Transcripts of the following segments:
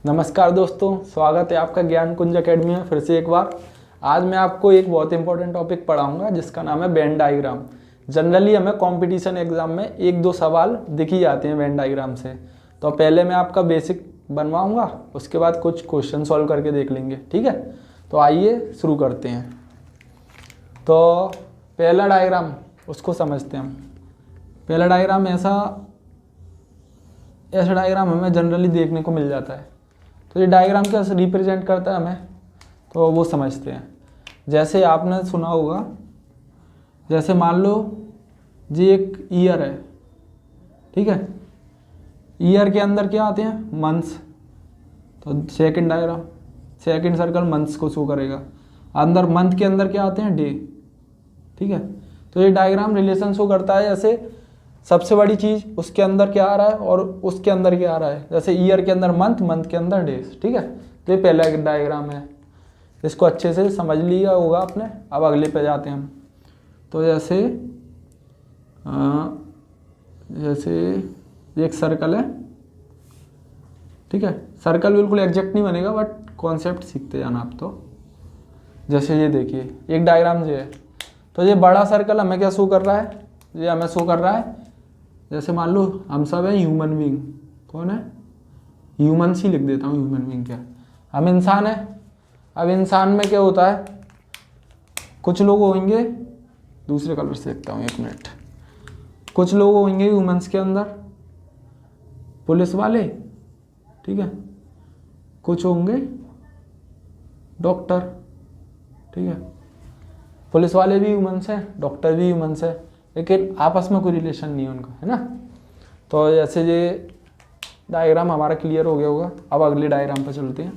नमस्कार दोस्तों, स्वागत है आपका ज्ञान कुंज एकेडमी में फिर से एक बार। आज मैं आपको एक बहुत इंपॉर्टेंट टॉपिक पढ़ाऊंगा जिसका नाम है वेन डायग्राम। जनरली हमें कंपटीशन एग्जाम में एक दो सवाल दिख ही जाते हैं वेन डायग्राम से। तो पहले मैं आपका बेसिक बनवाऊंगा, उसके बाद कुछ क्वेश्चन सॉल्व करके देख लेंगे, ठीक है। तो आइए शुरू करते हैं। तो पहला डायग्राम उसको समझते हैं हम। पहला डायग्राम ऐसा डायग्राम हमें जनरली देखने को मिल जाता है। तो ये डायग्राम क्या रिप्रेजेंट करता है हमें, तो वो समझते हैं। जैसे आपने सुना होगा, जैसे मान लो ये एक ईयर है, ठीक है। ईयर के अंदर क्या आते हैं, मंथ्स। तो second diagram, second circle months को शो करेगा। अंदर मंथ के अंदर क्या आते हैं, डे, ठीक है। तो ये डायग्राम रिलेशन शो करता है, जैसे सबसे बड़ी चीज उसके अंदर क्या आ रहा है और उसके अंदर क्या आ रहा है। जैसे ईयर के अंदर मंथ, मंथ के अंदर डेज, ठीक है। तो ये पहला एक डायग्राम है, इसको अच्छे से समझ लिया होगा आपने। अब अगले पे जाते हैं हम। तो जैसे एक सर्कल है, ठीक है। सर्कल बिल्कुल एग्जैक्ट नहीं बनेगा, बट कॉन्सेप्ट सीखते जाना आप। तो जैसे ये देखिए एक डायग्राम जो है, तो ये बड़ा सर्कल हमें क्या शो कर रहा है, ये हमें शो कर रहा है, जैसे मान लो हम सब है ह्यूमन बीइंग। कौन है, ह्यूमन ही लिख देता हूँ, ह्यूमन बीइंग क्या, हम इंसान है। अब इंसान में क्या होता है, कुछ लोग होंगे, दूसरे कलर से लिखता हूँ, एक मिनट। कुछ लोग होंगे ह्यूमंस के अंदर पुलिस वाले, ठीक है। कुछ होंगे डॉक्टर, ठीक है। पुलिस वाले भी ह्यूमंस हैं, डॉक्टर भी ह्यूमंस है, लेकिन आपस में कोई रिलेशन नहीं है उनका, है ना। तो जैसे ये डायग्राम हमारा क्लियर हो गया होगा। अब अगले डायग्राम पर चलते हैं।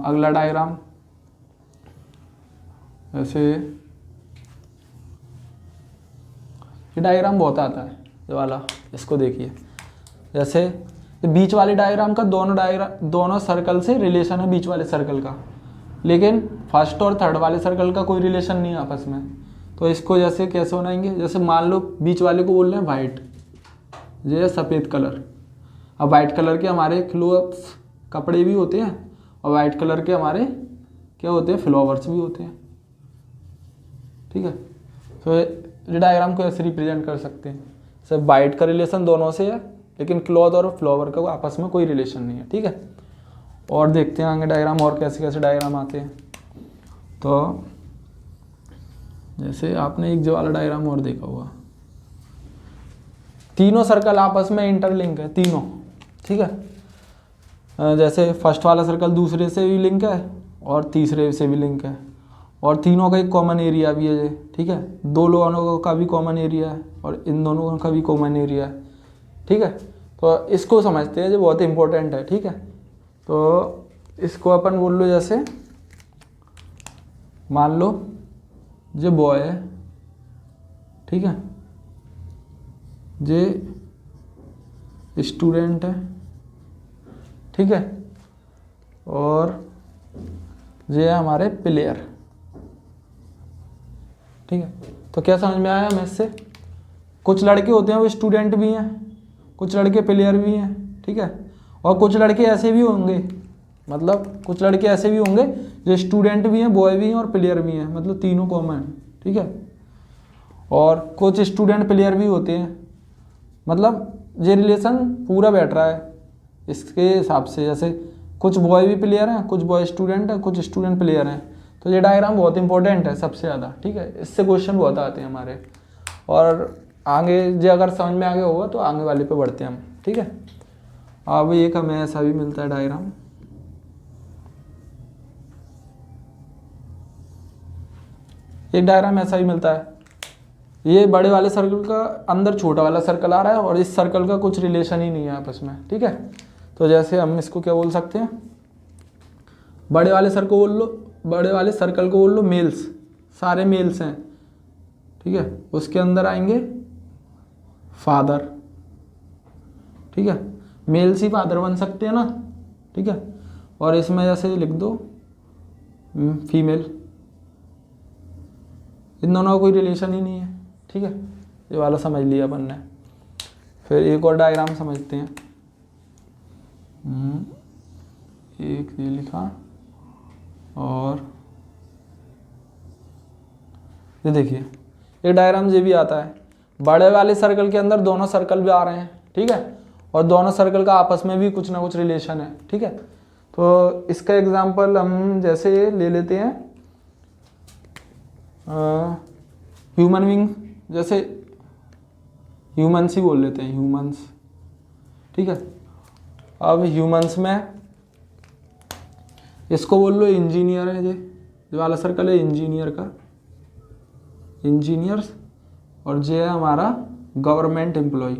अगला डायग्राम जैसे ये डायग्राम बहुत आता है, ये वाला, इसको देखिए। जैसे बीच वाले डायग्राम का दोनों सर्कल से रिलेशन है, बीच वाले सर्कल का, लेकिन फर्स्ट और थर्ड वाले सर्कल का कोई रिलेशन नहीं है आपस में। तो इसको जैसे कैसे बनाएंगे, जैसे मान लो बीच वाले को बोल रहे हैं वाइट, ये है सफ़ेद कलर। अब वाइट कलर के हमारे क्लोथ्स, कपड़े भी होते हैं, और वाइट कलर के हमारे क्या होते हैं, फ्लावर्स भी होते हैं, ठीक है। तो ये डायग्राम को ऐसे रिप्रेजेंट कर सकते हैं। सिर्फ वाइट का रिलेशन दोनों से है, लेकिन क्लॉथ और फ्लावर का आपस में कोई रिलेशन नहीं है, ठीक है। और देखते हैं आगे डायग्राम और कैसे कैसे डायग्राम आते हैं। तो जैसे आपने एक जो वाला डायग्राम और देखा होगा, तीनों सर्कल आपस में इंटरलिंक है, तीनों, ठीक है। जैसे फर्स्ट वाला सर्कल दूसरे से भी लिंक है और तीसरे से भी लिंक है, और तीनों का एक कॉमन एरिया भी है, ठीक है। दो लोगों का भी कॉमन एरिया है और इन दोनों का भी कॉमन एरिया है, ठीक है। तो इसको समझते हैं, जो बहुत इंपॉर्टेंट है, ठीक है। तो इसको अपन बोल लो, जैसे मान लो जो बॉय है, ठीक है, ये स्टूडेंट है, ठीक है, और ये हमारे प्लेयर, ठीक है। तो क्या समझ में आया हमें इससे, कुछ लड़के होते हैं वो स्टूडेंट भी हैं, कुछ लड़के प्लेयर भी हैं, ठीक है। और कुछ लड़के ऐसे भी होंगे, मतलब कुछ लड़के ऐसे भी होंगे जो स्टूडेंट भी हैं, बॉय भी हैं और प्लेयर भी हैं, मतलब तीनों कॉमन है, ठीक है। और कुछ स्टूडेंट प्लेयर भी होते हैं, मतलब ये रिलेशन पूरा बैठ रहा है इसके हिसाब से। जैसे कुछ बॉय भी प्लेयर हैं, कुछ बॉय स्टूडेंट हैं, कुछ स्टूडेंट प्लेयर हैं। तो ये डायग्राम बहुत इंपॉर्टेंट है सबसे ज़्यादा, ठीक है। इससे क्वेश्चन बहुत आते हैं हमारे। और आगे जो अगर समझ में आगे होगा तो आगे वाले पे बढ़ते हैं हम, ठीक है। अब एक हमें ऐसा भी मिलता है डायग्राम, एक डायग्राम ऐसा ही मिलता है। ये बड़े वाले सर्कल का अंदर छोटा वाला सर्कल आ रहा है और इस सर्कल का कुछ रिलेशन ही नहीं है आपस में, ठीक है। तो जैसे हम इसको क्या बोल सकते हैं, बड़े वाले सर्कल को बोल लो, बड़े वाले सर्कल को बोल लो मेल्स, सारे मेल्स हैं, ठीक है। उसके अंदर आएंगे फादर, ठीक है। मेल्स ही फादर बन सकते हैं ना, ठीक है। और इसमें जैसे लिख दो फीमेल, इन दोनों का कोई रिलेशन ही नहीं है, ठीक है। ये वाला समझ लिया अपन ने। फिर एक और डायग्राम समझते हैं। एक ये लिखा, और ये देखिए ये डायग्राम ये भी आता है। बड़े वाले सर्कल के अंदर दोनों सर्कल भी आ रहे हैं, ठीक है, और दोनों सर्कल का आपस में भी कुछ ना कुछ रिलेशन है, ठीक है। तो इसका एग्जांपल हम जैसे ले लेते हैं ह्यूमन बीइंग, जैसे ह्यूमंस ही बोल लेते हैं, ह्यूमंस, ठीक है। अब ह्यूमंस में इसको बोल लो इंजीनियर है, ये वाला सर्कल है इंजीनियर का, इंजीनियर्स, और ये है हमारा गवर्नमेंट एम्प्लॉय,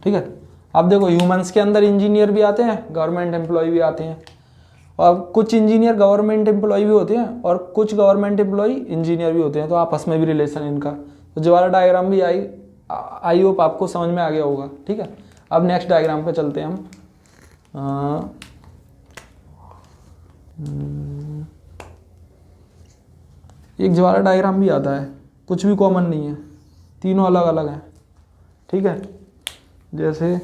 ठीक है। अब देखो ह्यूमंस के अंदर इंजीनियर भी आते हैं, गवर्नमेंट एम्प्लॉय भी आते हैं, और कुछ इंजीनियर गवर्नमेंट एम्प्लॉय भी होते हैं और कुछ गवर्नमेंट एम्प्लॉय इंजीनियर भी होते हैं, तो आपस में भी रिलेशन है इनका। तो जो वाला डायग्राम भी आई होप आपको समझ में आ गया होगा, ठीक है। अब नेक्स्ट डायग्राम पे चलते हैं हम। एक जो वाला डायग्राम भी आता है, कुछ भी कॉमन नहीं है, तीनों अलग अलग हैं, ठीक है। जैसे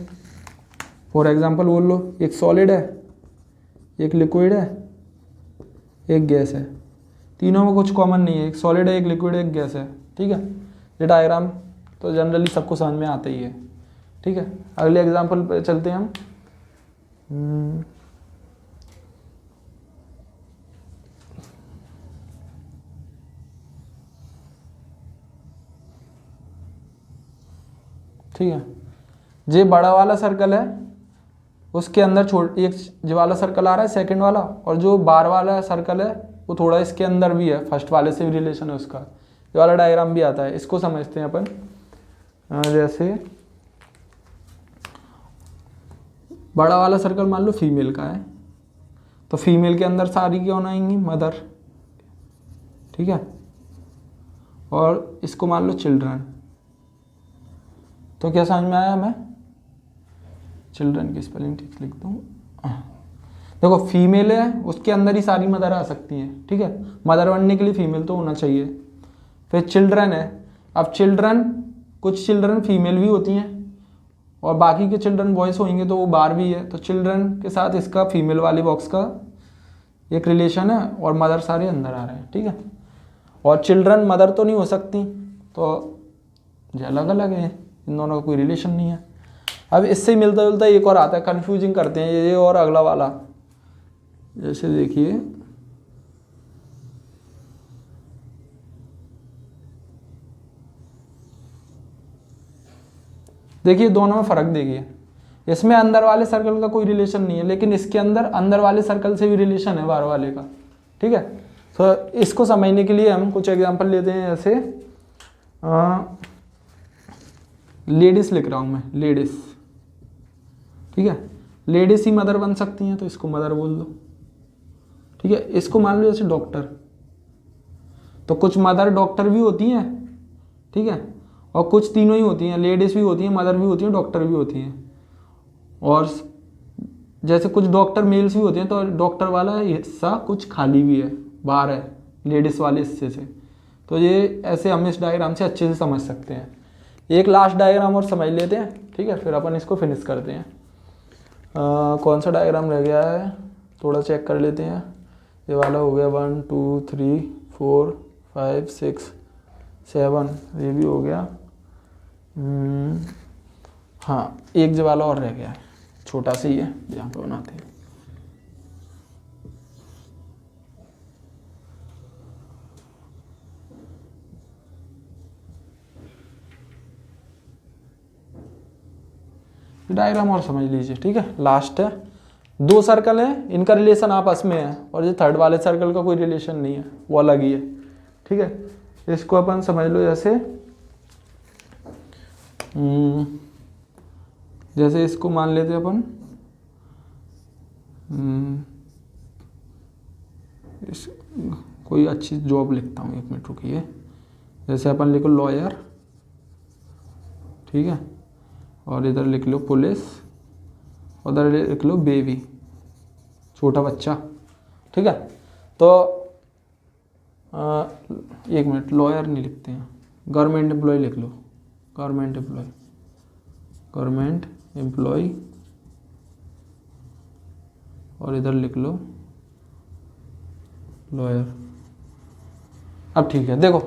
फॉर एग्जांपल बोल लो, एक सॉलिड है, एक लिक्विड है, एक गैस है, तीनों में कुछ कॉमन नहीं है, एक सॉलिड है, एक लिक्विड है, एक गैस है, ठीक है। ये डायग्राम तो जनरली सबको समझ में आता ही है, ठीक है। अगले एग्जांपल पे चलते हैं हम। ठीक है, ये बड़ा वाला सर्कल है, उसके अंदर एक जो वाला सर्कल आ रहा है सेकंड वाला, और जो बार वाला सर्कल है वो थोड़ा इसके अंदर भी है, फर्स्ट वाले से भी रिलेशन है उसका, ये वाला डायग्राम भी आता है। इसको समझते हैं अपन। जैसे बड़ा वाला सर्कल मान लो फीमेल का है, तो फीमेल के अंदर सारी कौन आएंगी, मदर, ठीक है, और इसको मान लो चिल्ड्रन। तो क्या समझ में आया, मैं चिल्ड्रन की स्पेलिंग ठीक लिख दूँ। देखो फीमेल है, उसके अंदर ही सारी मदर आ सकती हैं, ठीक है, मदर बनने के लिए फीमेल तो होना चाहिए। फिर चिल्ड्रन है, अब चिल्ड्रन, कुछ चिल्ड्रन फीमेल भी होती हैं और बाकी के चिल्ड्रन बॉयज होंगे तो वो बार भी है, तो चिल्ड्रन के साथ इसका फीमेल वाले बॉक्स का एक रिलेशन है, और मदर सारे अंदर आ रहे हैं, ठीक है। और चिल्ड्रन मदर तो नहीं हो सकती, तो ये अलग अलग है, इन दोनों का कोई रिलेशन नहीं है। अब इससे मिलता जुलता एक और आता है, कंफ्यूजिंग करते हैं ये और अगला वाला। जैसे देखिए दोनों में फ़र्क देखिए, इसमें अंदर वाले सर्कल का कोई रिलेशन नहीं है, लेकिन इसके अंदर अंदर वाले सर्कल से भी रिलेशन है बाहर वाले का, ठीक है। तो इसको समझने के लिए हम कुछ एग्जांपल लेते हैं। जैसे लेडीज़ लिख रहा हूँ मैं, लेडीज़, ठीक है, लेडीज़ ही मदर बन सकती हैं, तो इसको मदर बोल दो, ठीक है। इसको मान लो जैसे डॉक्टर, तो कुछ मदर डॉक्टर भी होती हैं, ठीक है, और कुछ तीनों ही होती हैं, लेडीज़ भी होती हैं, मदर भी होती हैं, डॉक्टर भी होती हैं। और जैसे कुछ डॉक्टर मेल्स भी होते हैं, तो डॉक्टर वाला हिस्सा कुछ खाली भी है, बाहर है लेडीज़ वाले हिस्से से। तो ये ऐसे हम इस डायग्राम से अच्छे से समझ सकते हैं। एक लास्ट डायग्राम और समझ लेते हैं, ठीक है, फिर अपन इसको फिनिश करते हैं। कौन सा डायग्राम रह गया है, थोड़ा चेक कर लेते हैं। ये वाला हो गया 1 2 3 4 5 6 7, ये भी हो गया। हाँ, एक जो वाला और रह गया है, छोटा सा ही है, यहाँ पे बनाते हैं। डायग्राम और समझ लीजिए, ठीक है, लास्ट है। 2 सर्कल हैं, इनका रिलेशन आपस में है, और ये थर्ड वाले सर्कल का कोई रिलेशन नहीं है, वो अलग ही है, ठीक है। इसको अपन समझ लो जैसे इसको मान लेते हैं अपन, कोई अच्छी जॉब लिखता हूँ, 1 मिनट रुकिए। जैसे अपन लिखो लॉयर, ठीक है, और इधर लिख लो पुलिस, उधर लिख लो बेबी, छोटा बच्चा, ठीक है। तो 1 मिनट, लॉयर नहीं लिखते हैं, गवर्नमेंट एम्प्लॉय लिख लो, गवर्नमेंट एम्प्लॉय, गवर्नमेंट एम्प्लॉय और इधर लिख लो लॉयर। अब ठीक है, देखो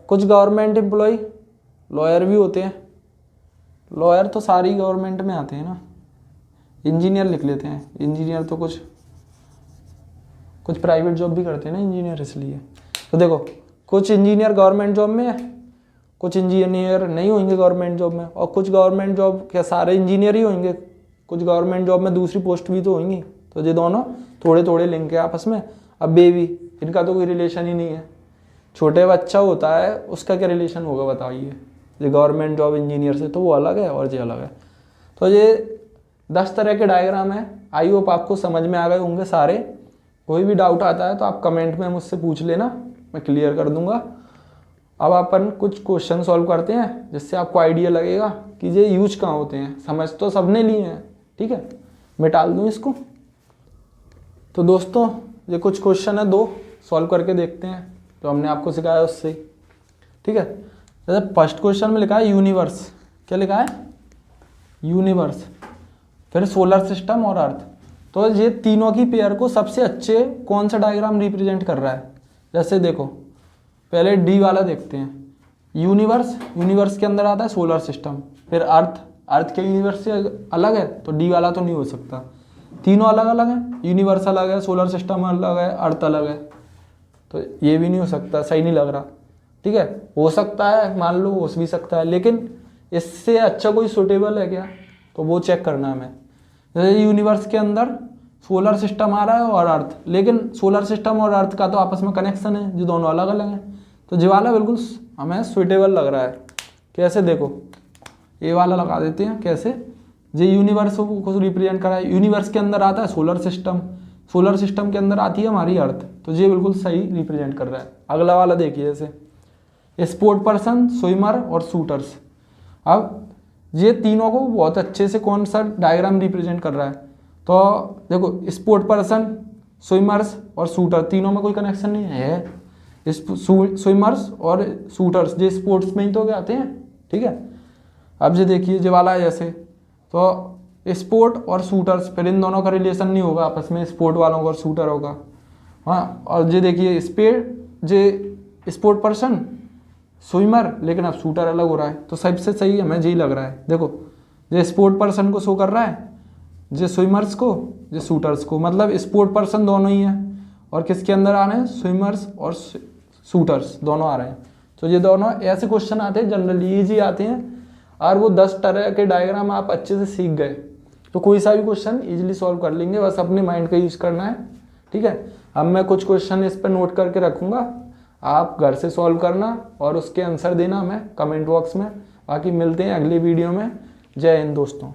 कुछ गवर्नमेंट एम्प्लॉय लॉयर भी होते हैं। लॉयर तो सारी गवर्नमेंट में आते हैं ना। इंजीनियर लिख लेते हैं, इंजीनियर तो कुछ प्राइवेट जॉब भी करते हैं ना इंजीनियर, इसलिए। तो देखो कुछ इंजीनियर गवर्नमेंट जॉब में है, कुछ इंजीनियर नहीं होंगे गवर्नमेंट जॉब में, और कुछ गवर्नमेंट जॉब क्या सारे इंजीनियर ही होंगे, कुछ गवर्नमेंट जॉब में दूसरी पोस्ट भी तो होंगी। तो ये दोनों थोड़े थोड़े लिंक है आपस में। अब बेबी, इनका तो कोई रिलेशन ही नहीं है। छोटे बच्चा होता है उसका क्या रिलेशन होगा बताइए, ये गवर्नमेंट जॉब इंजीनियर से, तो वो अलग है और ये अलग है। तो ये 10 तरह के डायग्राम है। आई होप आपको समझ में आ गए होंगे सारे। कोई भी डाउट आता है तो आप कमेंट में मुझसे पूछ लेना, मैं क्लियर कर दूंगा। अब अपन कुछ क्वेश्चन सॉल्व करते हैं जिससे आपको आइडिया लगेगा कि ये यूज कहाँ होते हैं। समझ तो सबने लिए हैं, ठीक है। मैं टाल दूँ इसको। तो दोस्तों ये कुछ क्वेश्चन है 2, सॉल्व करके देखते हैं जो हमने आपको सिखाया उससे, ठीक है। जैसे फर्स्ट क्वेश्चन में लिखा है यूनिवर्स। क्या लिखा है? यूनिवर्स। फिर सोलर सिस्टम और अर्थ। तो ये तीनों की पेयर को सबसे अच्छे कौन सा डायग्राम रिप्रेजेंट कर रहा है? जैसे देखो पहले डी वाला देखते हैं। यूनिवर्स, यूनिवर्स के अंदर आता है सोलर सिस्टम। फिर अर्थ, अर्थ के यूनिवर्स से अलग है तो डी वाला तो नहीं हो सकता। तीनों अलग अलग हैं, यूनिवर्स अलग है, सोलर सिस्टम अलग है, अर्थ अलग है, तो ये भी नहीं हो सकता, सही नहीं लग रहा, ठीक है। हो सकता है, मान लो हो भी सकता है, लेकिन इससे अच्छा कोई सुटेबल है क्या, तो वो चेक करना है हमें। जैसे यूनिवर्स के अंदर सोलर सिस्टम आ रहा है और अर्थ, लेकिन सोलर सिस्टम और अर्थ का तो आपस में कनेक्शन है, जो दोनों अलग अलग हैं। तो ये वाला बिल्कुल हमें सुटेबल लग रहा है। कैसे? देखो ये वाला लगा देते हैं। कैसे? ये यूनिवर्स को रिप्रेजेंट करा है। यूनिवर्स के अंदर आता है सोलर सिस्टम, सोलर सिस्टम के अंदर आती है हमारी अर्थ, तो ये बिल्कुल सही रिप्रेजेंट कर रहा है। अगला वाला देखिए, जैसे स्पोर्ट पर्सन, स्विमर और शूटर्स। अब ये तीनों को बहुत अच्छे से कौन सा डायग्राम रिप्रेजेंट कर रहा है? तो देखो स्पोर्ट पर्सन, स्विमर्स और शूटर, तीनों में कोई कनेक्शन नहीं है। स्विमर्स और शूटर्स ये स्पोर्ट्स में ही तो आते हैं, ठीक है। अब ये देखिए ये वाला है जैसे, तो स्पोर्ट और शूटर्स, फिर इन दोनों का रिलेशन नहीं होगा आपस में, स्पोर्ट वालों का और शूटर होगा। हाँ, और ये देखिए ये स्पोर्ट पर्सन, स्विमर, लेकिन अब शूटर अलग हो रहा है, तो सबसे सही हमें यही लग रहा है। देखो ये स्पोर्ट पर्सन को शो कर रहा है, ये स्विमर्स को, ये शूटर्स को, मतलब स्पोर्ट पर्सन दोनों ही हैं। और किसके अंदर आ रहे हैं? स्विमर्स और शूटर्स दोनों आ रहे हैं। तो ये दोनों ऐसे क्वेश्चन आते हैं, जनरली ईजी आते हैं, और वो 10 तरह के डायग्राम आप अच्छे से सीख गए तो कोई सा भी क्वेश्चन इजीली सॉल्व कर लेंगे। बस अपने माइंड का यूज़ करना है, ठीक है। अब मैं कुछ क्वेश्चन इस पर नोट करके रखूँगा, आप घर से सॉल्व करना और उसके आंसर देना हमें कमेंट बॉक्स में। बाकी मिलते हैं अगले वीडियो में। जय हिंद दोस्तों।